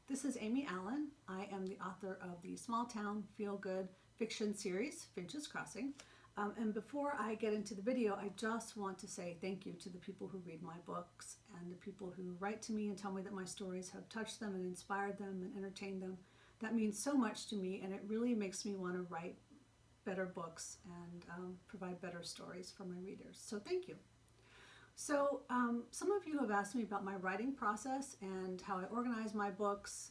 This is Amy Allen. I am the author of the small town feel-good fiction series, Finch's Crossing. And before I get into the video, I just want to say thank you to the people who read my books and the people who write to me and tell me that my stories have touched them and inspired them and entertained them. That means so much to me, and it really makes me want to write better books and provide better stories for my readers. So thank you. So some of you have asked me about my writing process and how I organize my books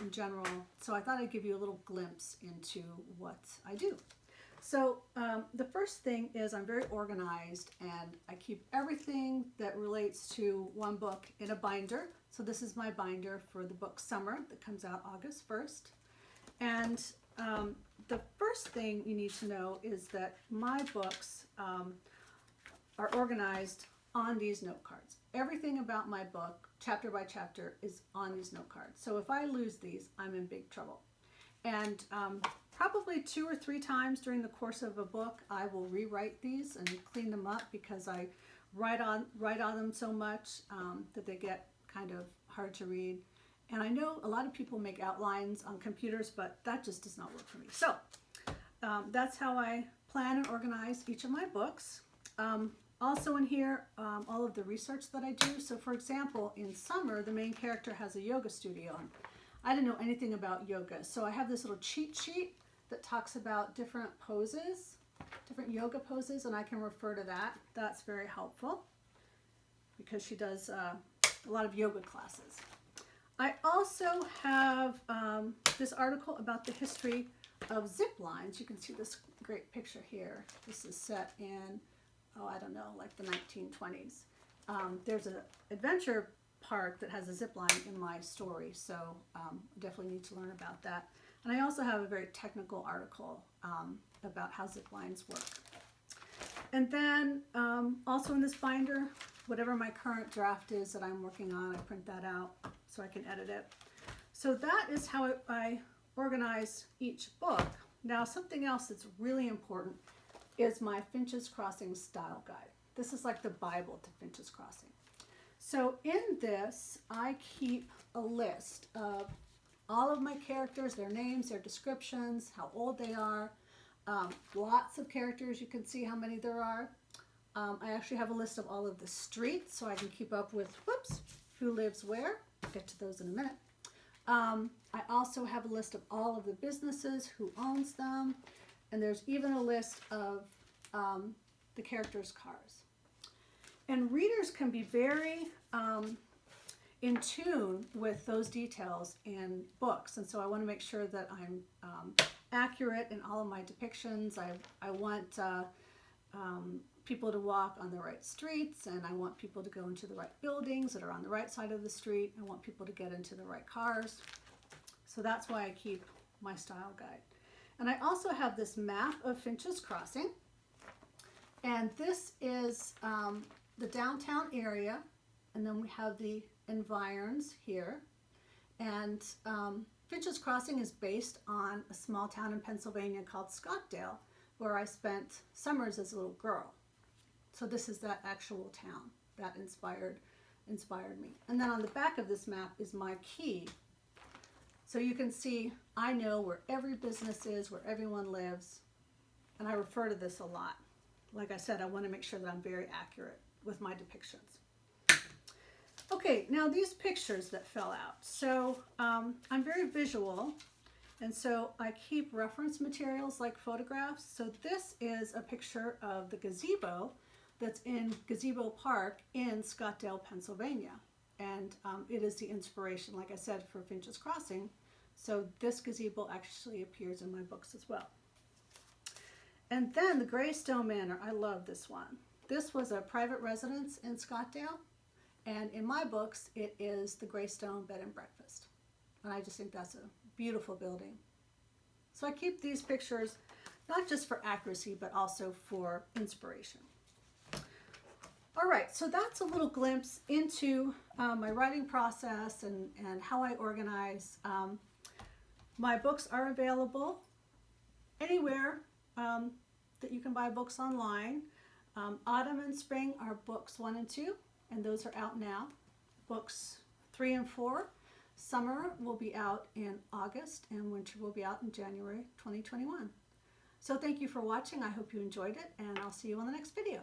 in general. So I thought I'd give you a little glimpse into what I do. So the first thing is I'm very organized, and I keep everything that relates to one book in a binder. So this is my binder for the book Summer that comes out August 1st. And the first thing you need to know is that my books are organized on these note cards. Everything about my book, chapter by chapter, is on these note cards. So if I lose these, I'm in big trouble. And probably 2 or 3 times during the course of a book, I will rewrite these and clean them up because I write on them so much that they get kind of hard to read. And I know a lot of people make outlines on computers, but that just does not work for me. So that's how I plan and organize each of my books. Also in here, all of the research that I do. So for example, in Summer, the main character has a yoga studio. And I didn't know anything about yoga. So I have this little cheat sheet that talks about different poses, different yoga poses, and I can refer to that. That's very helpful because she does a lot of yoga classes. I also have this article about the history of zip lines. You can see this great picture here. This is set in, I don't know, like the 1920s. There's an adventure park that has a zip line in my story, so definitely need to learn about that. And I also have a very technical article about how zip lines work. And then also in this binder, whatever my current draft is that I'm working on, I print that out so I can edit it. So that is how I organize each book. Now, something else that's really important is my Finch's Crossing style guide. This is like the Bible to Finch's Crossing. So in this, I keep a list of all of my characters, their names, their descriptions, how old they are, lots of characters. You can see how many there are. I actually have a list of all of the streets so I can keep up with, who lives where. I'll get to those in a minute. I also have a list of all of the businesses, who owns them, and there's even a list of the characters' cars. And readers can be very in tune with those details in books, and so I want to make sure that I'm accurate in all of my depictions. I want people to walk on the right streets, and I want people to go into the right buildings that are on the right side of the street. I want people to get into the right cars. So that's why I keep my style guide. And I also have this map of Finch's Crossing, and this is the downtown area, and then we have the environs here. And Finch's Crossing is based on a small town in Pennsylvania called Scottdale, where I spent summers as a little girl. So this is that actual town that inspired me. And then on the back of this map is my key. So you can see I know where every business is, where everyone lives, and I refer to this a lot. Like I said, I want to make sure that I'm very accurate with my depictions. Okay, now these pictures that fell out. So I'm very visual, and so I keep reference materials like photographs. So this is a picture of the gazebo that's in Gazebo Park in Scottdale, Pennsylvania. And it is the inspiration, like I said, for Finch's Crossing. So this gazebo actually appears in my books as well. And then the Greystone Manor, I love this one. This was a private residence in Scottdale, and in my books, it is the Greystone Bed and Breakfast. And I just think that's a beautiful building. So I keep these pictures not just for accuracy, but also for inspiration. All right, so that's a little glimpse into my writing process and how I organize. My books are available anywhere that you can buy books online. Autumn and Spring are books 1 and 2, and those are out now. Books 3 and 4 Summer will be out in August and winter will be out in January 2021. So thank you for watching. I hope you enjoyed it, and I'll see you on the next video.